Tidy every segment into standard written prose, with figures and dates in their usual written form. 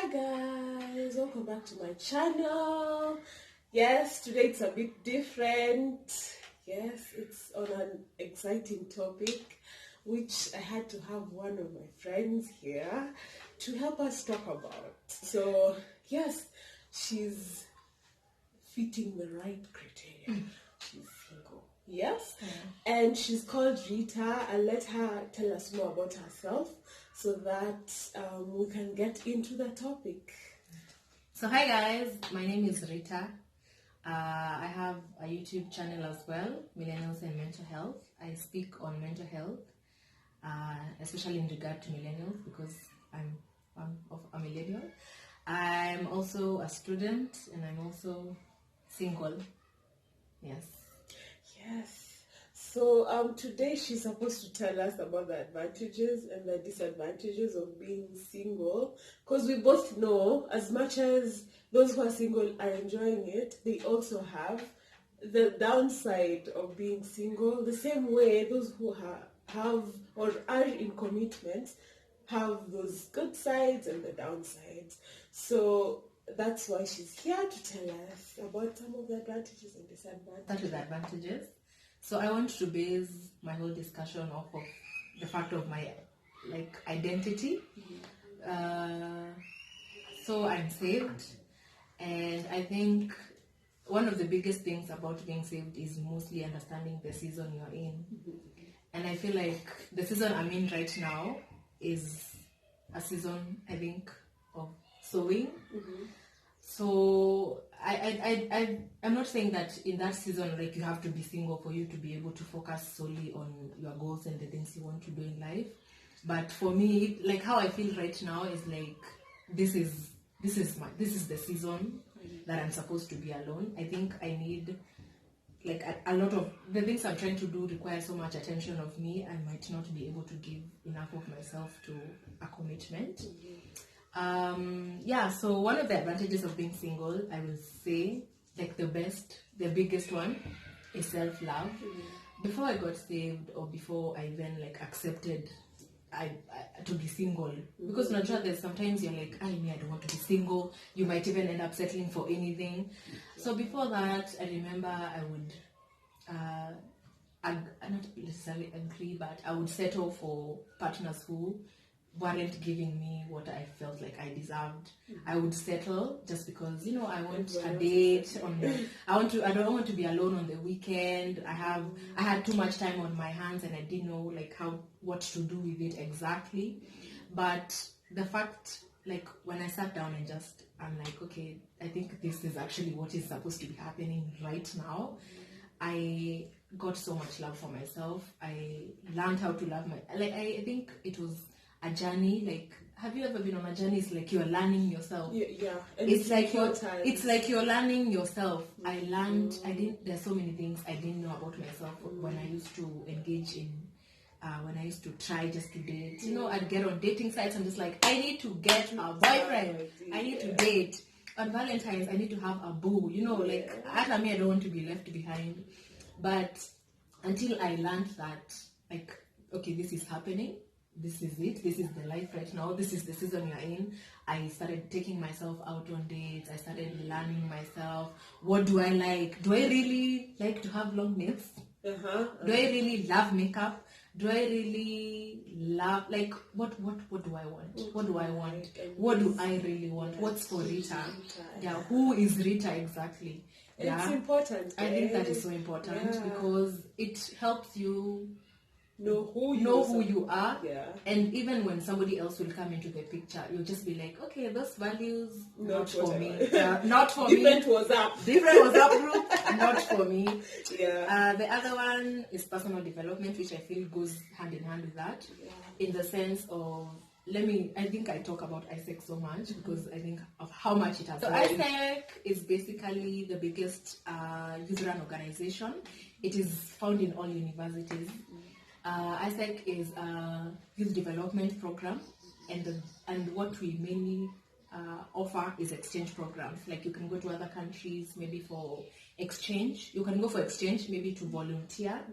Hi guys, welcome back to my channel. Yes, today it's a bit different. Yes, it's on an exciting topic which I had to have one of my friends here to help us talk about. So yes, she's fitting the right criteria. She's single. Yes, and she's called Rita. I'll let her tell us more about herself so that we can get into the topic. So hi guys, my name is Rita. I have a YouTube channel as well, Millennials and Mental Health. I speak on mental health, especially in regard to millennials because I'm of a millennial. I'm also a student and I'm also single. Yes. Yes. So today she's supposed to tell us about the advantages and the disadvantages of being single, because we both know as much as those who are single are enjoying it, they also have the downside of being single, the same way those who have or are in commitment have those good sides and the downsides. So that's why she's here to tell us about some of the advantages and disadvantages. That is the advantages. So I want to base my whole discussion off of the fact of my identity. So I'm saved, and I think one of the biggest things about being saved is mostly understanding the season you're in. And I feel like the season I'm in right now is a season, I think, of sowing. So I'm not saying that in that season you have to be single for you to be able to focus solely on your goals and the things you want to do in life. But for me, how I feel right now is this is the season that I'm supposed to be alone. I think I need a lot of the things I'm trying to do require so much attention of me. I might not be able to give enough of myself to a commitment. So one of the advantages of being single, I will say, the biggest one is self-love. Before I got saved, or before I even accepted to be single, because there's sometimes you're like, I don't want to be single. You might even end up settling for anything. So before that, I remember I would not necessarily agree, but I would settle for partners who weren't giving me what I felt like I deserved. I would settle just because I want a date I don't want to be alone on the weekend. I had too much time on my hands and I didn't know what to do with it exactly. But the fact, when I sat down and I'm like, okay, I think this is actually what is supposed to be happening right now. I got so much love for myself. I learned how to love I think it was a journey. Have you ever been on a journey? It's you're learning yourself. Yeah. And it's you're learning yourself. There's so many things I didn't know about myself when I used to engage in when I used to try just to date. I'd get on dating sites. I'm just I need to get a boyfriend. I need to date. On Valentine's, I need to have a boo. After me, I don't want to be left behind. But until I learned that, okay, this is happening. This is it. This is the life right now. This is the season you're in. I started taking myself out on dates. I started learning myself. What do I like? Do I really like to have long nails? Do I really love makeup? Do I really love what do I want? What do I want? What do I really want? What's for Rita? Yeah, who is Rita exactly? It's important. I think that is so important because it helps you know who you are. And even when somebody else will come into the picture, you'll just be like, okay, those values not for me. Not for me. Different was up group, not for me. The other one is personal development, which I feel goes hand in hand with that, in the sense of I think I talk about ISEC so much because I think of how much it has. So ISEC is basically the biggest youth-run organization. It is found in all universities. ISEC is a youth development program, and what we mainly offer is exchange programs. You can go to other countries maybe for exchange. You can go for exchange maybe to volunteer,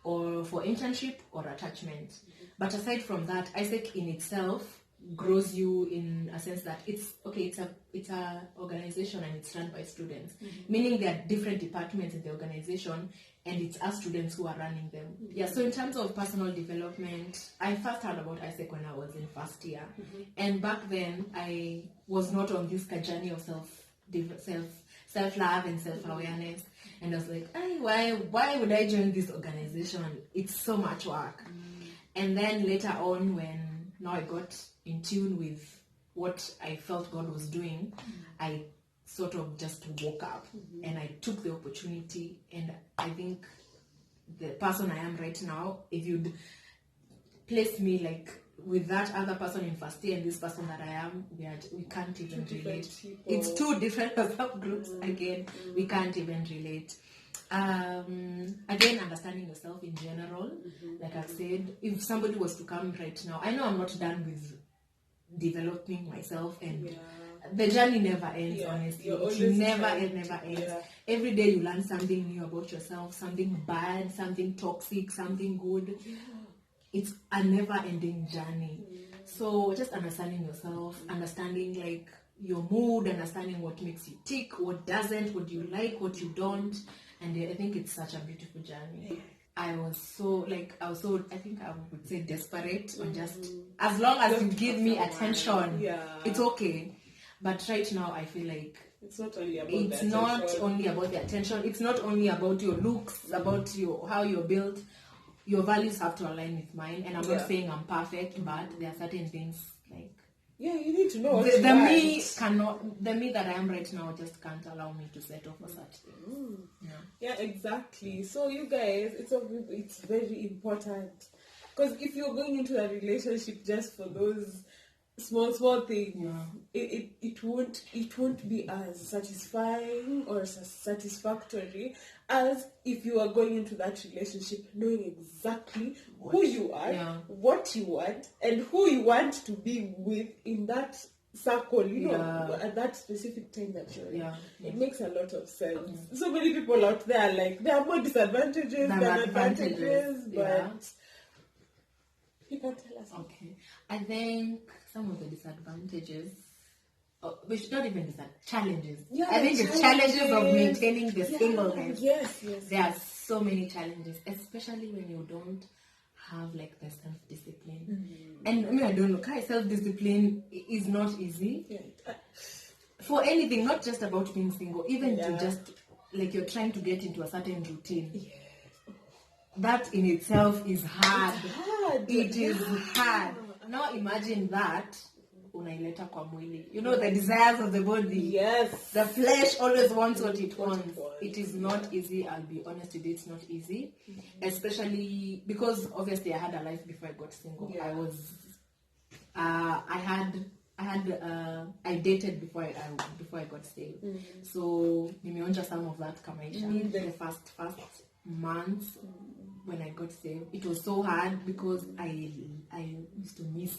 or for internship or attachment. But aside from that, ISEC in itself grows you in a sense that it's a organization and it's run by students, meaning there are different departments in the organization and it's us students who are running them. Yeah, so in terms of personal development, I first heard about ISEC when I was in first year, and back then I was not on this journey of self-love and self-awareness, and I was like, why would I join this organization? It's so much work. And then later on, when now I got in tune with what I felt God was doing, I sort of just woke up and I took the opportunity, and I think the person I am right now, if you'd place me like with that other person in first year and this person that I am, we can't even relate. It's two different subgroups. Again, we can't even relate. Again, understanding yourself in general, like I've said, if somebody was to come right now, I know I'm not done with developing myself, and the journey never ends. Honestly, it never ends. Every day you learn something new about yourself, something bad, something toxic, something good. It's a never-ending journey. So just understanding yourself, understanding like your mood, understanding what makes you tick, what doesn't, what you like, what you don't, and I think it's such a beautiful journey. I think I would say desperate on just as long as you give me attention, it's okay. But right now I feel like it's not only about the attention. It's not only about your looks, about how you're built. Your values have to align with mine, and I'm not saying I'm perfect, but there are certain things like you need to know what the me that I am right now just can't allow me to settle for such things. Yeah, exactly. So you guys, it's very important, because if you're going into a relationship just for those small things, it won't be as satisfying or satisfactory as if you are going into that relationship knowing exactly who you are, what you want, and who you want to be with in that circle, at that specific time that you're in. It makes a lot of sense. So many people out there, like, there are more disadvantages than advantages, but you can tell us. Okay, I think some of the disadvantages, we should not even decide, challenges. I think the challenges of maintaining the singleness. Yes. There are so many challenges, especially when you don't have like the self-discipline. And I mean, I don't know, self-discipline is not easy. For anything, not just about being single, even to just like you're trying to get into a certain routine. That in itself is hard. It is hard. Now imagine that unaileta kwa mwili. The desires of the body. Yes. The flesh always wants what it wants. It is not easy. I'll be honest with you, it's not easy. Especially because obviously I had a life before I got single. I dated before I got saved. So nimeonja some of that kamaisha. The first months when I got saved, it was so hard because I used to miss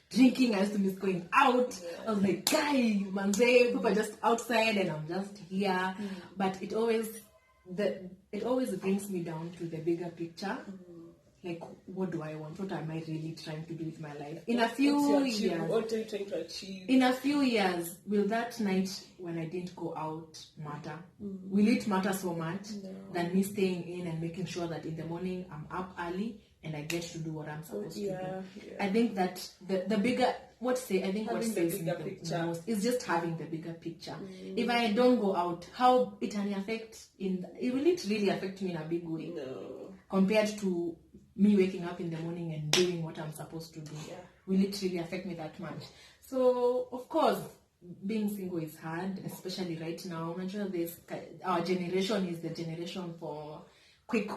drinking, I used to miss going out. I was like, guy, manze, people are just outside and I'm just here. But it always brings me down to the bigger picture. Like, what do I want? What am I really trying to do with my life? In a few years, what are you trying to achieve? In a few years, will that night when I didn't go out matter? Will it matter so much than me staying in and making sure that in the morning I'm up early and I get to do what I'm supposed to do? I think that the bigger, what says me the most is just having the bigger picture. If I don't go out, how it will it really affect me in a big way? No. Compared to me waking up in the morning and doing what I'm supposed to do. Will it really affect me that much? So, of course, being single is hard, especially right now. I'm sure our generation is the generation for quick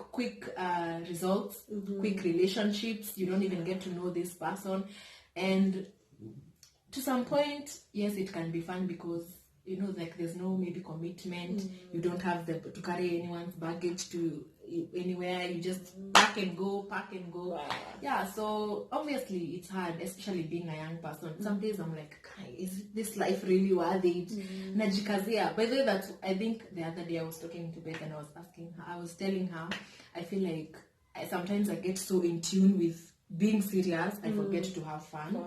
results, quick relationships. You don't even get to know this person. And to some point, yes, it can be fun because like there's no maybe commitment. You don't have to carry anyone's baggage to anywhere. You just pack and go. Wow. Yeah, so obviously it's hard, especially being a young person. Some days I'm like, is this life really worth it? Najikazia. By the way, I think the other day I was talking to Beth and I was telling her, I feel like sometimes I get so in tune with being serious, I forget to have fun.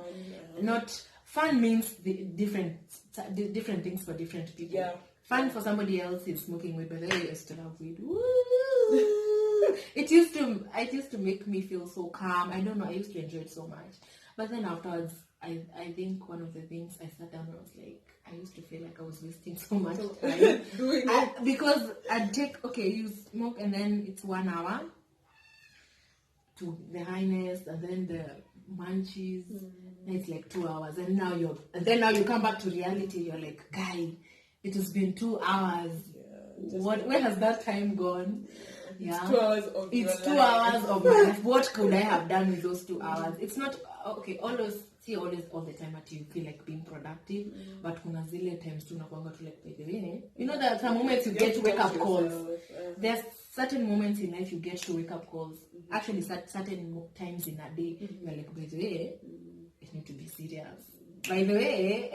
Not fun means different things for different people. Yeah. Fun for somebody else is smoking weed, but I used to have weed. Woo! It used to make me feel so calm. I don't know, I used to enjoy it so much. But then afterwards, I think one of the things I sat down and I was like, I used to feel like I was wasting so much time doing it. because I'd take, you smoke and then it's 1 hour to the highness and then the munchies. Then it's like 2 hours, and now you come back to reality. You're like, guy, it has been 2 hours. Where has that time gone? It's 2 hours of it's your 2 life. hours of my life. What could I have done with those 2 hours? It's not always all the time that you feel like being productive, but kuna zile times tu unakuanga tu like, by the way, you know, there are some moments you get to wake up calls. There's certain moments in life you get to wake up calls. Actually, certain times in a day you're like, by the way, it need to be serious. By the way,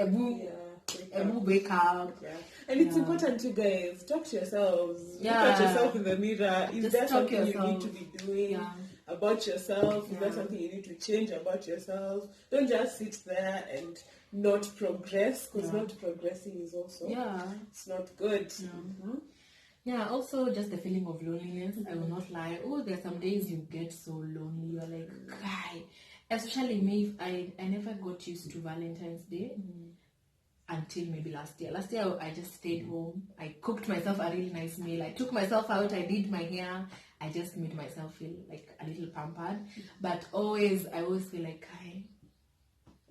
wake up. Yeah. And it's important, you guys, talk to yourselves. Yeah. Look at yourself in the mirror. Is Just there talk something yourself. you need to be doing about yourself? Is there something you need to change about yourself? Don't just sit there and not progress, because not progressing is also it's not good. Yeah, also just the feeling of loneliness. I will not lie. Oh, there are some days you get so lonely. You're like, guy. Especially me, I never got used to Valentine's Day until maybe last year. Last year, I just stayed home. I cooked myself a really nice meal. I took myself out. I did my hair. I just made myself feel like a little pampered. But I always feel like,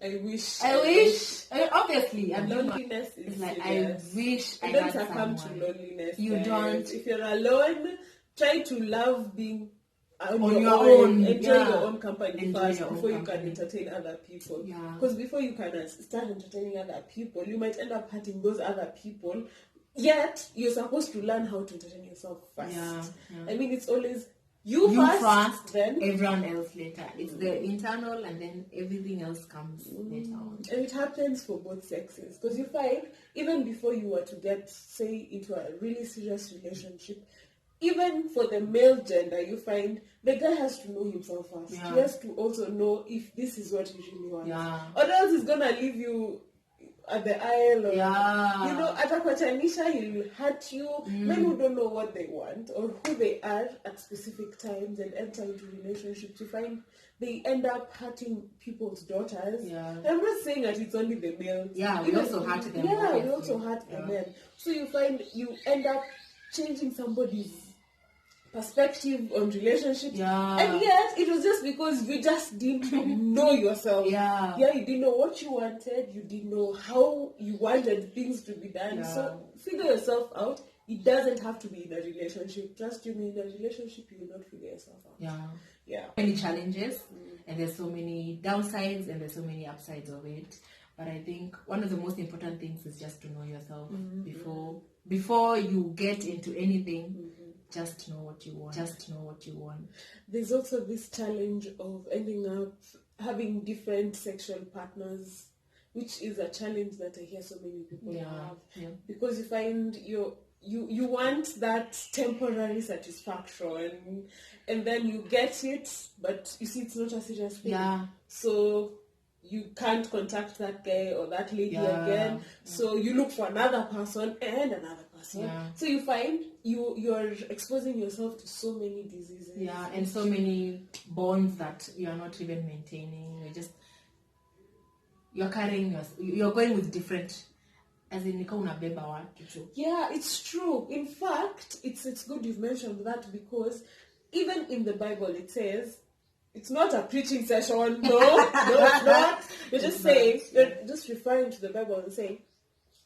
I wish. Obviously, I'm loneliness is like, serious. I wish you I don't had succumb someone. to loneliness. You guys. don't. If you're alone, try to love being on your own. Enjoy your own company first before you company. can entertain other people. Yeah. Because before you can start entertaining other people, you might end up hurting those other people. Yet you're supposed to learn how to entertain yourself first. I mean, it's always you first, then everyone else later. It's the internal, and then everything else comes later on. And it happens for both sexes, because you find even before you were to get, say, into a really serious relationship, even for the male gender, you find the guy has to know himself first. He has to also know if this is what he really wants. Or else he's gonna leave you at the aisle, or you know, atakwatanisha, he'll hurt you. Men who don't know what they want or who they are at specific times and enter into relationships, you find they end up hurting people's daughters. And I'm not saying that it's only the males. We also hurt them. We also hurt the men. So you find you end up changing somebody's perspective on relationships, and yet it was just because you just didn't know yourself. You didn't know what you wanted, you didn't know how you wanted things to be done. So figure yourself out. It doesn't have to be in a relationship. Trust me, in a relationship you will not figure yourself out. Many challenges, and there's so many downsides and there's so many upsides of it. But I think one of the most important things is just to know yourself before you get into anything. Just know what you want. There's also this challenge of ending up having different sexual partners, which is a challenge that I hear so many people have. Because you find you want that temporary satisfaction, and then you get it, but you see it's not a serious thing. So you can't contact that guy or that lady again. So you look for another person and another person. So you find you're exposing yourself to so many diseases. And so many bonds that you are not even maintaining. You're carrying you're going with different, as in unabeba watu. It's true. In fact, it's good you've mentioned that, because even in the Bible it says, it's not a preaching session. No, it's not. You're just saying, you're just referring to the Bible and saying,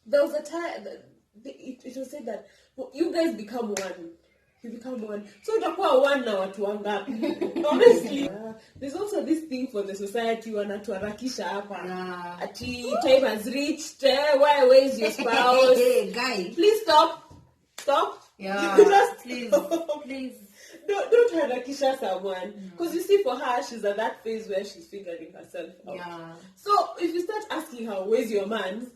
there was a time that it was said that you guys become one. You become one. So utakuwa one na watu wangapi? Honestly. There's also this thing for the society, wanatuharakisha hapa. Ati time has reached. Where is your spouse? Guy. Please stop. Please. Don't harakisha someone, because you see, for her, she's at that phase where she's figuring herself out. So if you start asking her, where's your man,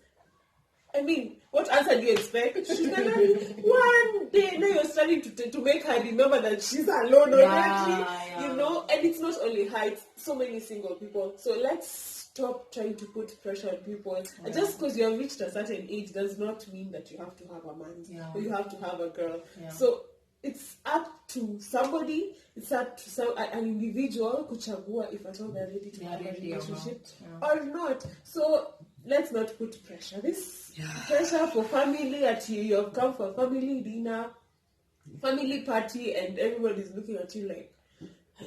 I mean, what answer do you expect? She's gonna one day now you're starting to make her remember that she's alone already, you know. And it's not only her; it's so many single people. So let's stop trying to put pressure on people. And just because you have reached a certain age does not mean that you have to have a man or you have to have a girl. So it's up to somebody. It's up to an individual kuchagua if at all they're ready to have a relationship or not. So let's not put pressure. This pressure for family at you have come for family dinner, family party, and everybody's looking at you like, so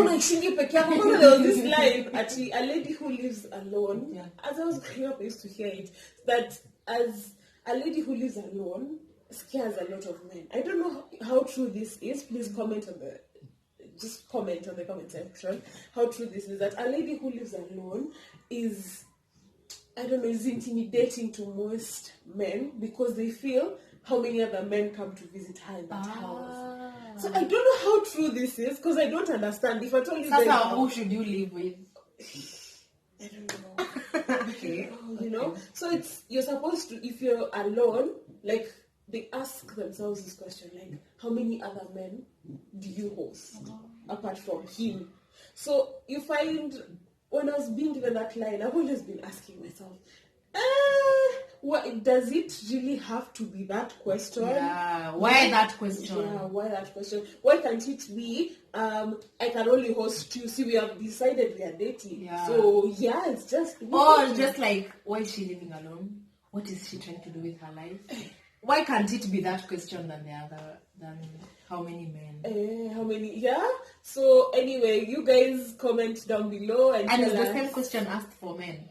unaishingi peke yako. Remember there was this line at a lady who lives alone. As I was growing up, I used to hear it that as a lady who lives alone scares a lot of men. I don't know how true this is. Please comment on the comment section how true this is, that a lady who lives alone is, I don't know, is intimidating to most men because they feel how many other men come to visit her in that house. So I don't know how true this is because I don't understand. If I told you who should you live with? I don't know. Okay. You know, so it's, you're supposed to, if you're alone, like, they ask themselves this question, like, how many other men do you host apart from him? So you find, when I was being given that line, I've always been asking myself, does it really have to be that question? Why that question? Why that question? Why can't it be, I can only host you? See, we have decided we are dating. So, it's just... Or just like, why is she living alone? What is she trying to do with her life? Why can't it be that question than how many men? How many? So anyway, you guys comment down below and it's the same question asked for men.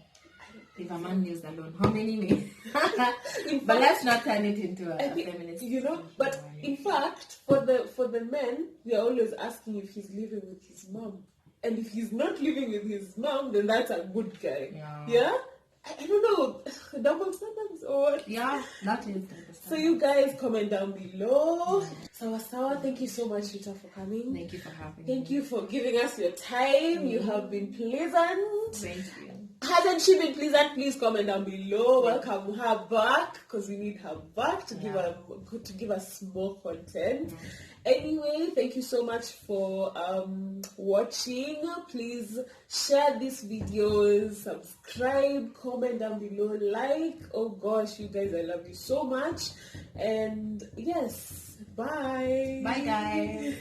If a man lives alone, how many men? But let's not turn it into a feminist. You know, but in fact, for the men, we are always asking if he's living with his mom, and if he's not living with his mom, then that's a good guy. I don't know, double standards or what? That is. So you guys comment down below. Sawa, thank you so much, Rita, for coming. Thank you for having me. Thank you for giving us your time. You have been pleasant. Thank you. Hasn't she been pleasant? Please comment down below. Welcome her back, because we need her back to give us more content. Anyway, thank you so much for watching. Please share these videos, subscribe, comment down below, like. Oh gosh, you guys, I love you so much. And yes, bye. Bye guys.